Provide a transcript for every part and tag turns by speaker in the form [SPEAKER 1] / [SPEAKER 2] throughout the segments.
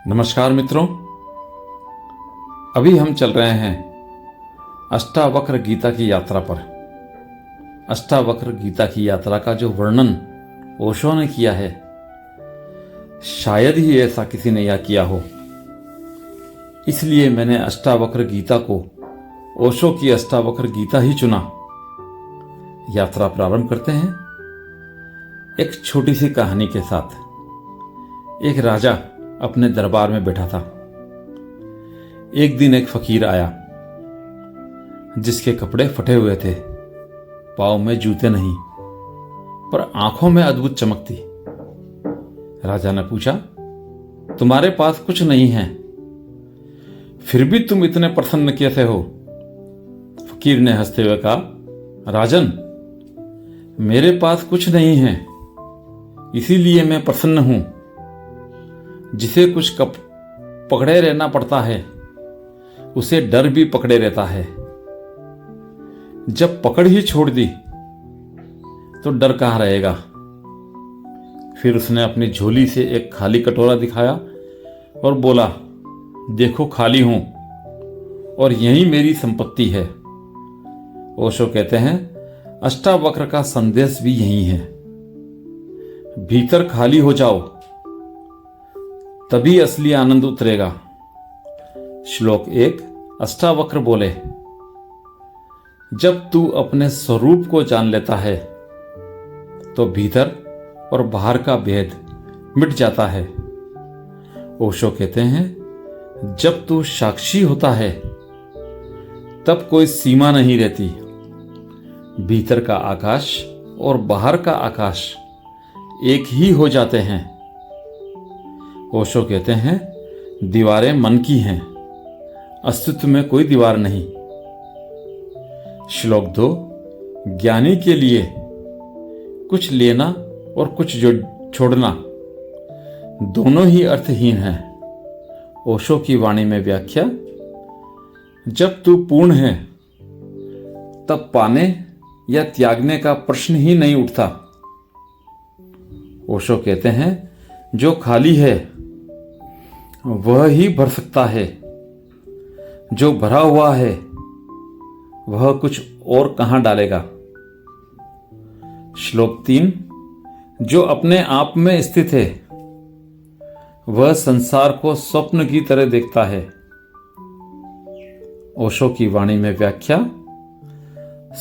[SPEAKER 1] नमस्कार मित्रों, अभी हम चल रहे हैं अष्टावक्र गीता की यात्रा पर। अष्टावक्र गीता की यात्रा का जो वर्णन ओशो ने किया है, शायद ही ऐसा किसी ने या किया हो। इसलिए मैंने अष्टावक्र गीता को ओशो की अष्टावक्र गीता ही चुना। यात्रा प्रारंभ करते हैं एक छोटी सी कहानी के साथ। एक राजा अपने दरबार में बैठा था। एक दिन एक फकीर आया जिसके कपड़े फटे हुए थे, पाँव में जूते नहीं, पर आंखों में अद्भुत चमक थी। राजा ने पूछा, तुम्हारे पास कुछ नहीं है, फिर भी तुम इतने प्रसन्न कैसे हो? फकीर ने हंसते हुए कहा, राजन, मेरे पास कुछ नहीं है, इसीलिए मैं प्रसन्न हूं। जिसे कुछ पकड़े रहना पड़ता है, उसे डर भी पकड़े रहता है। जब पकड़ ही छोड़ दी तो डर कहां रहेगा? फिर उसने अपनी झोली से एक खाली कटोरा दिखाया और बोला, देखो खाली हूं और यही मेरी संपत्ति है। ओशो कहते हैं, अष्टावक्र का संदेश भी यही है, भीतर खाली हो जाओ, तभी असली आनंद उतरेगा। श्लोक 1। अष्टावक्र बोले, जब तू अपने स्वरूप को जान लेता है तो भीतर और बाहर का भेद मिट जाता है। ओशो कहते हैं, जब तू साक्षी होता है तब कोई सीमा नहीं रहती। भीतर का आकाश और बाहर का आकाश एक ही हो जाते हैं। ओशो कहते हैं, दीवारें मन की हैं, अस्तित्व में कोई दीवार नहीं। श्लोक 2। ज्ञानी के लिए कुछ लेना और कुछ छोड़ना दोनों ही अर्थहीन हैं। ओशो की वाणी में व्याख्या, जब तू पूर्ण है तब पाने या त्यागने का प्रश्न ही नहीं उठता। ओशो कहते हैं, जो खाली है वह ही भर सकता है, जो भरा हुआ है वह कुछ और कहां डालेगा। श्लोक 3। जो अपने आप में स्थित है वह संसार को स्वप्न की तरह देखता है। ओशो की वाणी में व्याख्या,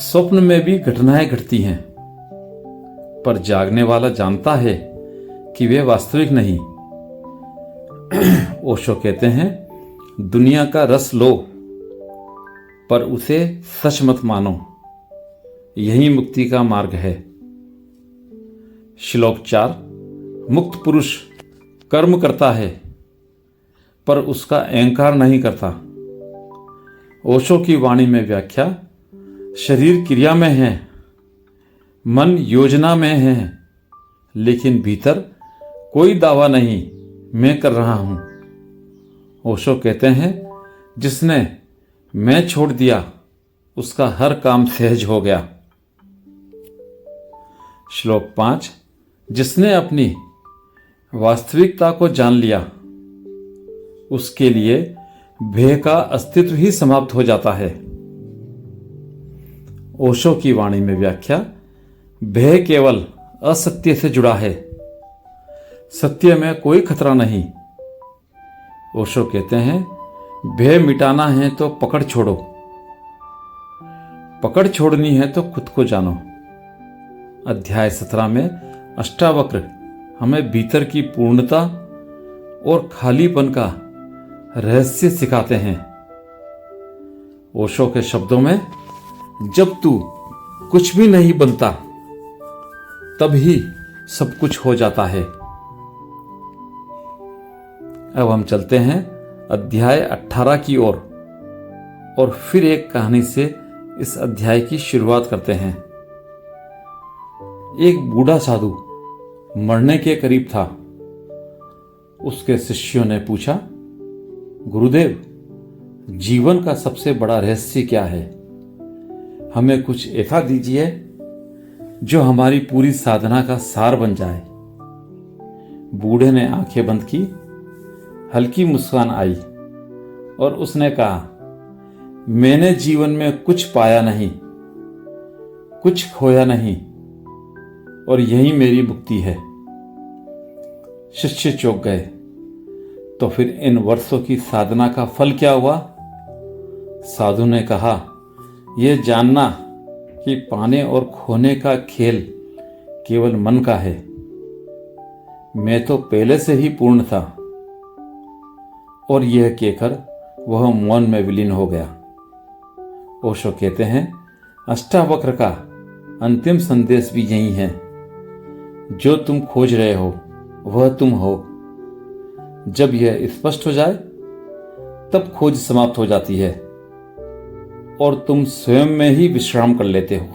[SPEAKER 1] स्वप्न में भी घटनाएं घटती हैं, पर जागने वाला जानता है कि वे वास्तविक नहीं। ओशो कहते हैं, दुनिया का रस लो पर उसे सच मत मानो, यही मुक्ति का मार्ग है। श्लोक 4। मुक्त पुरुष कर्म करता है पर उसका अहंकार नहीं करता। ओशो की वाणी में व्याख्या, शरीर क्रिया में है, मन योजना में है, लेकिन भीतर कोई दावा नहीं, मैं कर रहा हूं। ओशो कहते हैं, जिसने मैं छोड़ दिया उसका हर काम सहज हो गया। श्लोक 5। जिसने अपनी वास्तविकता को जान लिया उसके लिए भय का अस्तित्व ही समाप्त हो जाता है। ओशो की वाणी में व्याख्या, भय केवल असत्य से जुड़ा है, सत्य में कोई खतरा नहीं। ओशो कहते हैं, भय मिटाना है तो पकड़ छोड़ो, पकड़ छोड़नी है तो खुद को जानो। अध्याय 17 में अष्टावक्र हमें भीतर की पूर्णता और खालीपन का रहस्य सिखाते हैं। ओशो के शब्दों में, जब तू कुछ भी नहीं बनता तब ही सब कुछ हो जाता है। अब हम चलते हैं अध्याय 18 की ओर और फिर एक कहानी से इस अध्याय की शुरुआत करते हैं। एक बूढ़ा साधु मरने के करीब था। उसके शिष्यों ने पूछा, गुरुदेव, जीवन का सबसे बड़ा रहस्य क्या है? हमें कुछ ऐसा दीजिए जो हमारी पूरी साधना का सार बन जाए। बूढ़े ने आंखें बंद की, हल्की मुस्कान आई और उसने कहा, मैंने जीवन में कुछ पाया नहीं, कुछ खोया नहीं, और यही मेरी मुक्ति है। शिष्य चौंक गए। तो फिर इन वर्षों की साधना का फल क्या हुआ? साधु ने कहा, यह जानना कि पाने और खोने का खेल केवल मन का है। मैं तो पहले से ही पूर्ण था। और यह कहकर वह मौन में विलीन हो गया। ओशो कहते हैं, अष्टावक्र का अंतिम संदेश भी यही है। जो तुम खोज रहे हो वह तुम हो। जब यह स्पष्ट हो जाए तब खोज समाप्त हो जाती है और तुम स्वयं में ही विश्राम कर लेते हो।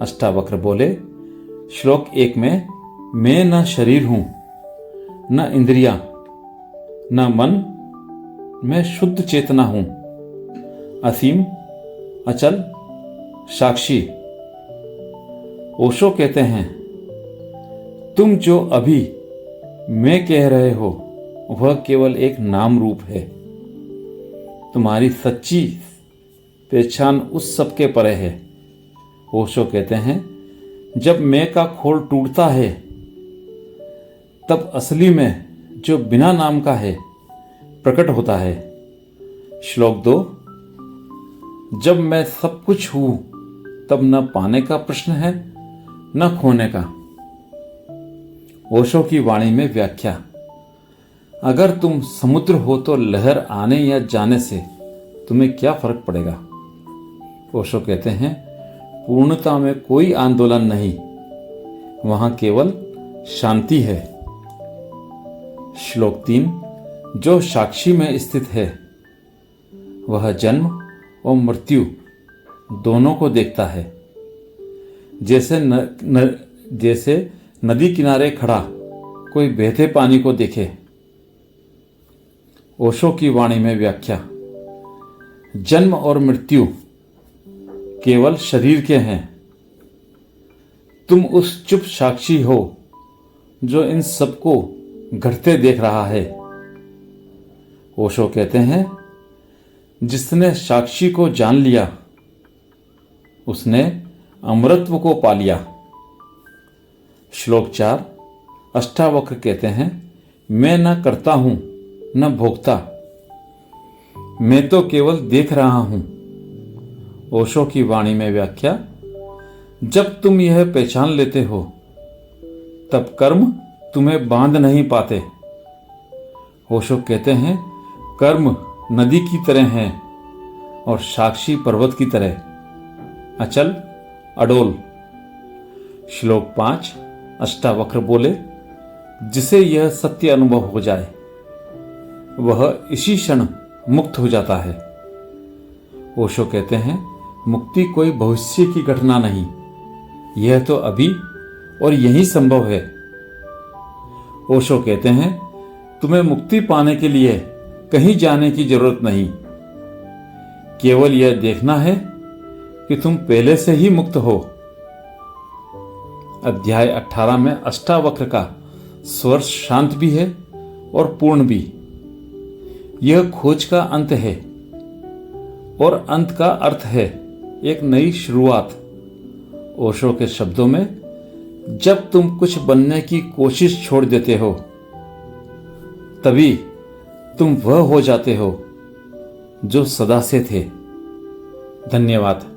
[SPEAKER 1] अष्टावक्र बोले, श्लोक 1 में, मैं न शरीर हूं, न इंद्रियां, न मन, मैं शुद्ध चेतना हूं, असीम, अचल, साक्षी। ओशो कहते हैं, तुम जो अभी मैं कह रहे हो वह केवल एक नाम रूप है। तुम्हारी सच्ची पहचान उस सब के परे है। ओशो कहते हैं, जब मैं का खोल टूटता है तब असली में जो बिना नाम का है प्रकट होता है। श्लोक 2, जब मैं सब कुछ हूं तब न पाने का प्रश्न है न खोने का। ओशो की वाणी में व्याख्या, अगर तुम समुद्र हो तो लहर आने या जाने से तुम्हें क्या फर्क पड़ेगा। ओशो कहते हैं, पूर्णता में कोई आंदोलन नहीं, वहां केवल शांति है। श्लोक 3, जो साक्षी में स्थित है वह जन्म और मृत्यु दोनों को देखता है। जैसे नदी किनारे खड़ा कोई बहते पानी को देखे। ओशो की वाणी में व्याख्या, जन्म और मृत्यु केवल शरीर के हैं। तुम उस चुप साक्षी हो जो इन सबको घटते देख रहा है। ओशो कहते हैं, जिसने साक्षी को जान लिया उसने अमरत्व को पा लिया। श्लोक 4, अष्टावक्र कहते हैं, मैं न करता हूं न भोगता, मैं तो केवल देख रहा हूं। ओशो की वाणी में व्याख्या, जब तुम यह पहचान लेते हो तब कर्म तुम्हें बांध नहीं पाते। ओशो कहते हैं, कर्म नदी की तरह है और साक्षी पर्वत की तरह, अचल, अडोल। श्लोक 5, अष्टावक्र बोले, जिसे यह सत्य अनुभव हो जाए वह इसी क्षण मुक्त हो जाता है। ओशो कहते हैं, मुक्ति कोई भविष्य की घटना नहीं, यह तो अभी और यही संभव है। ओशो कहते हैं, तुम्हें मुक्ति पाने के लिए कहीं जाने की जरूरत नहीं, केवल यह देखना है कि तुम पहले से ही मुक्त हो। अध्याय 18 में अष्टावक्र का स्वर शांत भी है और पूर्ण भी। यह खोज का अंत है और अंत का अर्थ है एक नई शुरुआत। ओशो के शब्दों में, जब तुम कुछ बनने की कोशिश छोड़ देते हो तभी तुम वह हो जाते हो जो सदा से थे। धन्यवाद।